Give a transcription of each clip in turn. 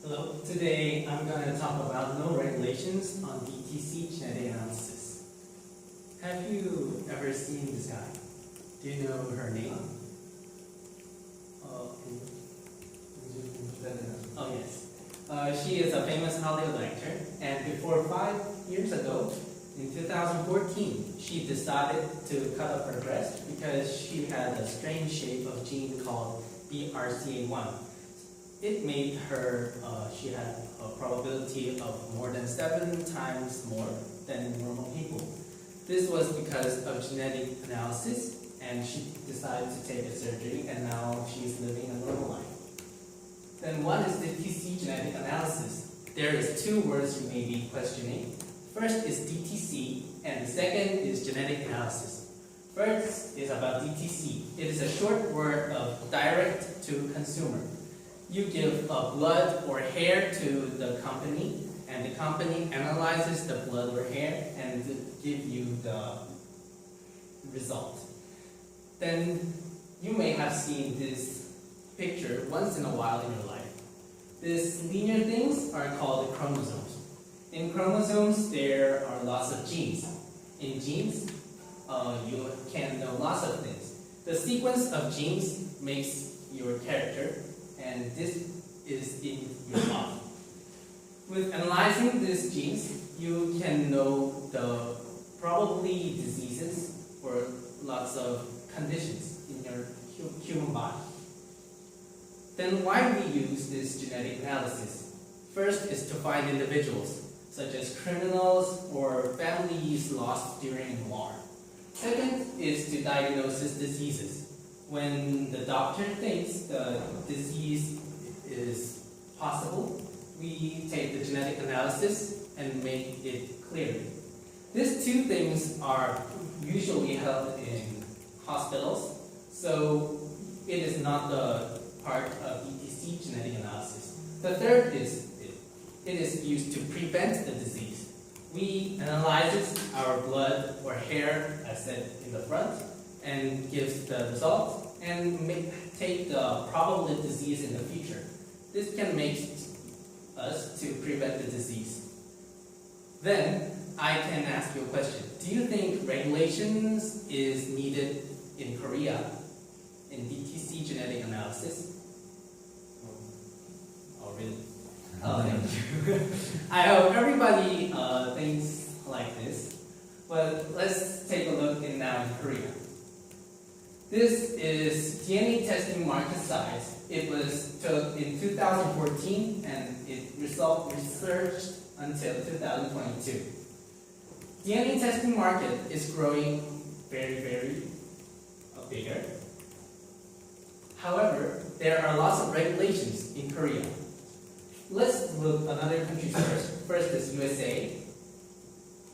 Hello, today I'm going to talk about no regulations on DTC genetic analysis. Have you ever seen this guy? Do you know her name? Oh yes. She is a famous Hollywood actor, and before 5 years ago, in 2014, she decided to cut off her breast because she had a strange shape of gene called BRCA1. It made her, she had a probability of more than 7 times more than normal people. This was because of genetic analysis, and she decided to take a surgery, and now she's living a normal life. Then what is DTC genetic analysis? There is 2 words you may be questioning. First is DTC, and the second is genetic analysis. First is about DTC. It is a short word of direct to consumer. You give blood or hair to the company, and the company analyzes the blood or hair and give you the result. Then you may have seen this picture once in a while in your life. These linear things are called chromosomes. In chromosomes, there are lots of genes. In genes, you can know lots of things. The sequence of genes makes your character, and this is in your body. With analyzing these genes, you can know the probably diseases or lots of conditions in your human body. Then why we use this genetic analysis? First is to find individuals, such as criminals or families lost during war. Second is to diagnose diseases. When the doctor thinks the disease is possible, we take the genetic analysis and make it clear. These 2 things are usually held in hospitals, so it is not the part of DTC genetic analysis. The third is it is used to prevent the disease. We analyze our blood or hair, as said in the front, and gives the result, and take the probable disease in the future. This can make us to prevent the disease. Then I can ask you a question. Do you think regulations is needed in Korea in DTC genetic analysis? Oh really? Oh, thank you. I hope everybody thinks like this, but let's take a look now in Korea. This is DNA testing market size. It was took in 2014, and it researched until 2022. DNA testing market is growing very bigger. However, there are lots of regulations in Korea. Let's look at another countries first. First is USA.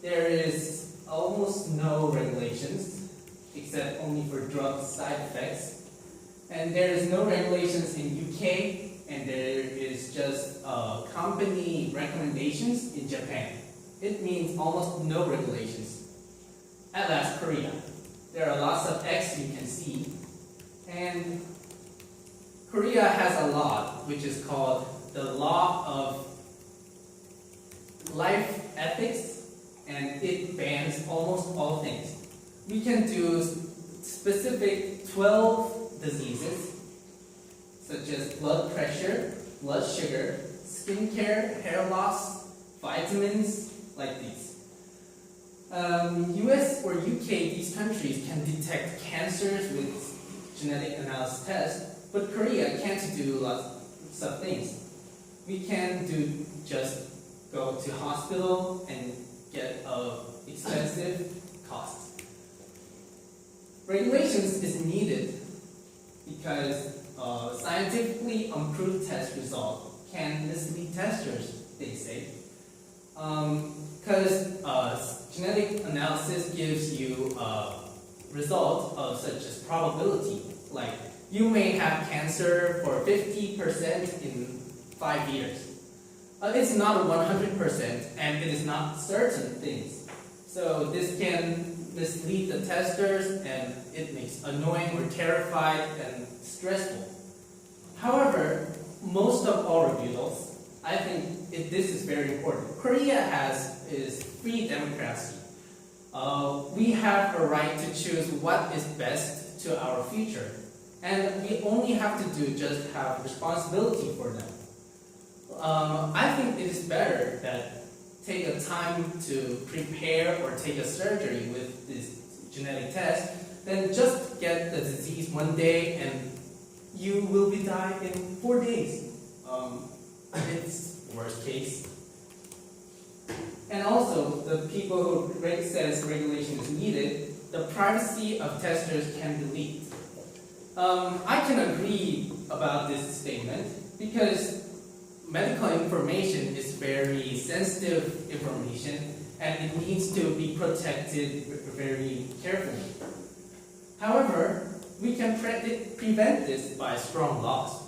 There is almost no regulations, except only for drug side effects. And there is no regulations in UK, and there is just company recommendations in Japan. It means almost no regulations. At last, Korea. There are lots of X you can see. And Korea has a law which is called the Law of Life Ethics, and it bans almost all things. We can do specific 12 diseases, such as blood pressure, blood sugar, skincare, hair loss, vitamins, like these. US or UK, these countries can detect cancers with genetic analysis tests, but Korea can't do lots of things. We can just go to hospital and get expensive costs. Regulations is needed because scientifically improved test result can mislead testers, they say. Because genetic analysis gives you a result of such as probability, like you may have cancer for 50% in 5 years. It's not 100%, and it is not certain things. So this can mislead the testers, and it makes annoying or terrified and stressful. However, most of all rebuttals I think this is very important. Korea is free democracy. We have a right to choose what is best to our future. And we only have to just have responsibility for them. I think it is better that take a time to prepare or take a surgery with this genetic test than just get the disease one day and you will be dying in 4 days. It's worst case. And also, the people who says regulation is needed, the privacy of testers can be leaked. I can agree about this statement because medical information is very sensitive information and it needs to be protected very carefully. However, we can prevent this by strong laws.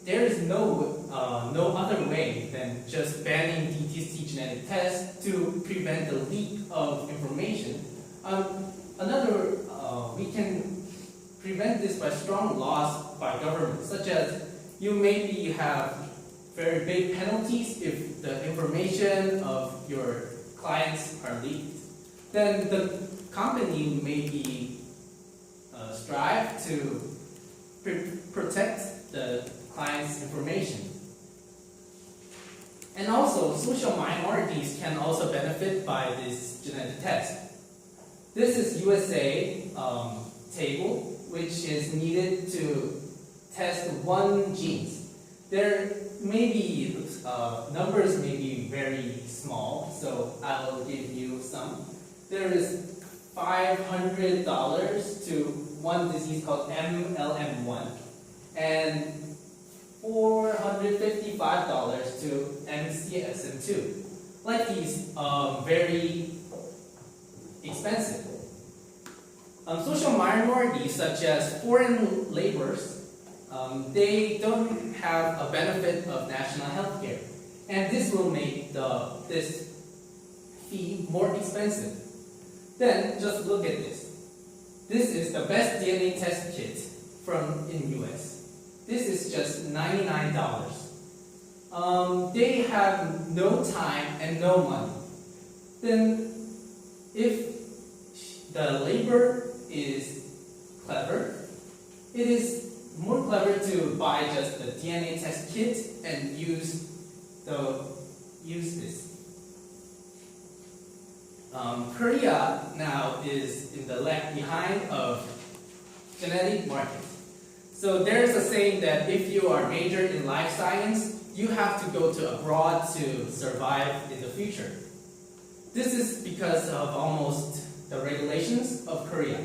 There is no other way than just banning DTC genetic tests to prevent the leak of information. We can prevent this by strong laws by government, such as you maybe have very big penalties if the information of your clients are leaked. Then the company maybe strive to protect the client's information. And also, social minorities can also benefit by this genetic test. This is USA table, which is needed to test one genes. There may be numbers may be very small, so I will give you some. There is $500 to one disease called MLM1, and $455 to MCSM2. Like these, very expensive. Social minorities, such as foreign laborers, they don't have a benefit of national health care, and this will make this fee more expensive. Then just look at this. This is the best DNA test kit in US. This is just $99. They have no time and no money. Then if the labor is clever, it is more clever to buy just the DNA test kit and use this. Korea now is in the lag behind of genetic market. So there's a saying that if you are majored in life science, you have to go to abroad to survive in the future. This is because of almost the regulations of Korea.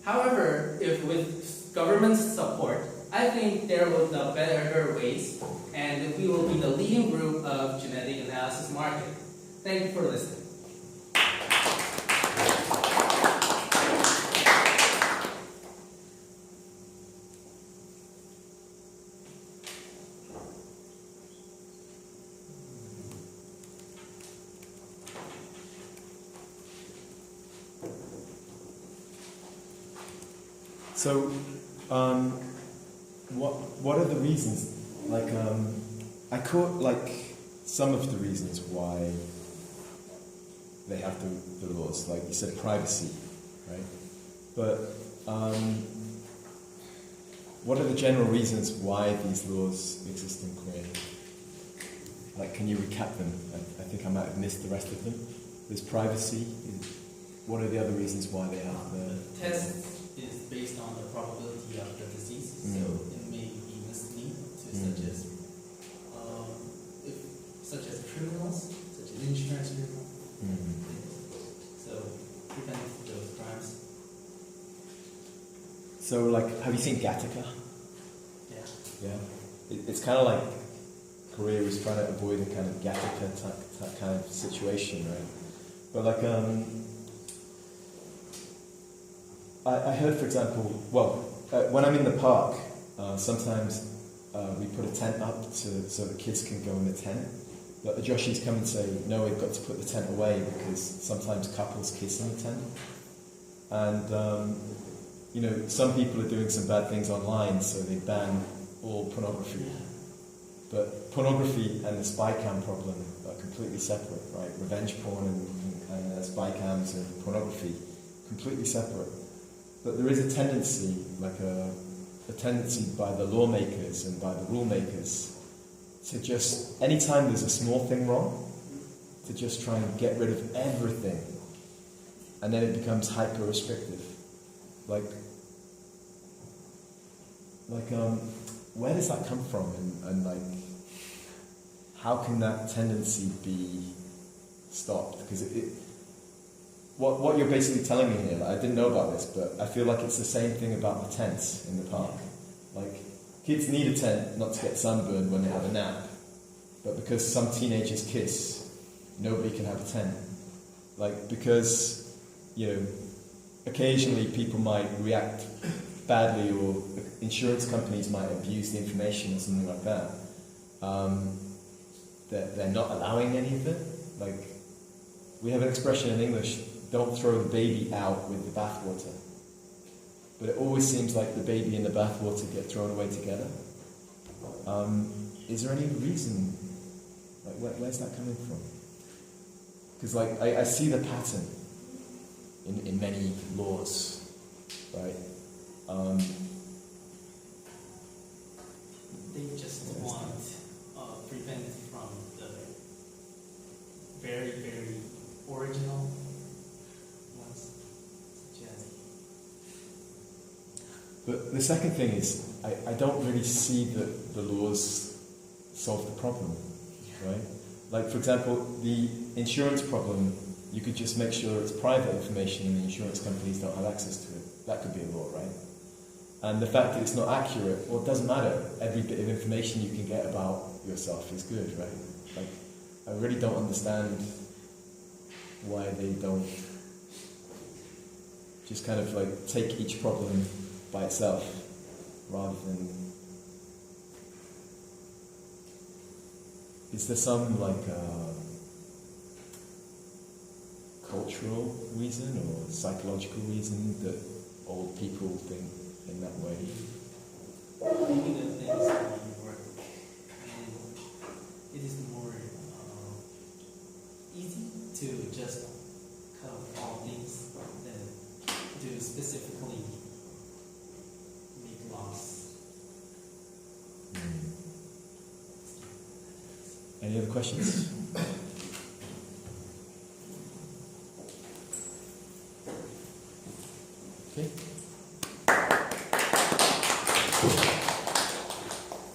However, if with government support, I think there will be better ways, and we will be the leading group of genetic analysis market. Thank you for listening. So, what are the reasons? Like, I caught some of the reasons why they have the laws. Like you said, privacy, right? But what are the general reasons why these laws exist in Korea? Like, can you recap them? I think I might have missed the rest of them. There's privacy. What are the other reasons why they have the test is based on the probability of the disease, so it may be misleading to such as criminals, such as insurance criminals. So prevent those crimes. So, have you seen Gattaca? Yeah. Yeah. It's kind of like Korea was trying to avoid a kind of Gattaca type kind of situation, right? But I heard, for example, when I'm in the park, sometimes we put a tent up so the kids can go in the tent. But the Joshis come and say, no, we've got to put the tent away because sometimes couples kiss in the tent. And, some people are doing some bad things online, so they ban all pornography. But pornography and the spy cam problem are completely separate, right? Revenge porn and spy cams and pornography, completely separate. But there is a tendency, like a tendency by the lawmakers and by the rule makers to just, anytime there's a small thing wrong, to just try and get rid of everything. And then it becomes hyper-restrictive. Like, where does that come from? And like, how can that tendency be stopped? Because what you're basically telling me here, like, I didn't know about this, but I feel like it's the same thing about the tents in the park. Like, kids need a tent not to get sunburned when they have a nap, but because some teenagers kiss, nobody can have a tent. Like, because, you know, occasionally people might react badly, or insurance companies might abuse the information or something like that. They're not allowing any of it. Like, we have an expression in English, don't throw the baby out with the bathwater. But it always seems like the baby and the bathwater get thrown away together. Is there any reason? Like, where's that coming from? Because, like, I see the pattern in many laws, right? They just want prevent from the very, very original ones, such as. But the second thing is, I don't really see that the laws solve the problem, right? Like, for example, the insurance problem, you could just make sure it's private information and the insurance companies don't have access to it. That could be a law, right? And the fact that it's not accurate, well, it doesn't matter. Every bit of information you can get about yourself is good, right? Like, I really don't understand why they don't just kind of like take each problem by itself rather than. Is there some like cultural reason or psychological reason that old people think in that way? Maybe the things that you work, it is more easy to just cut off all things than to specifically make laws. Any other questions?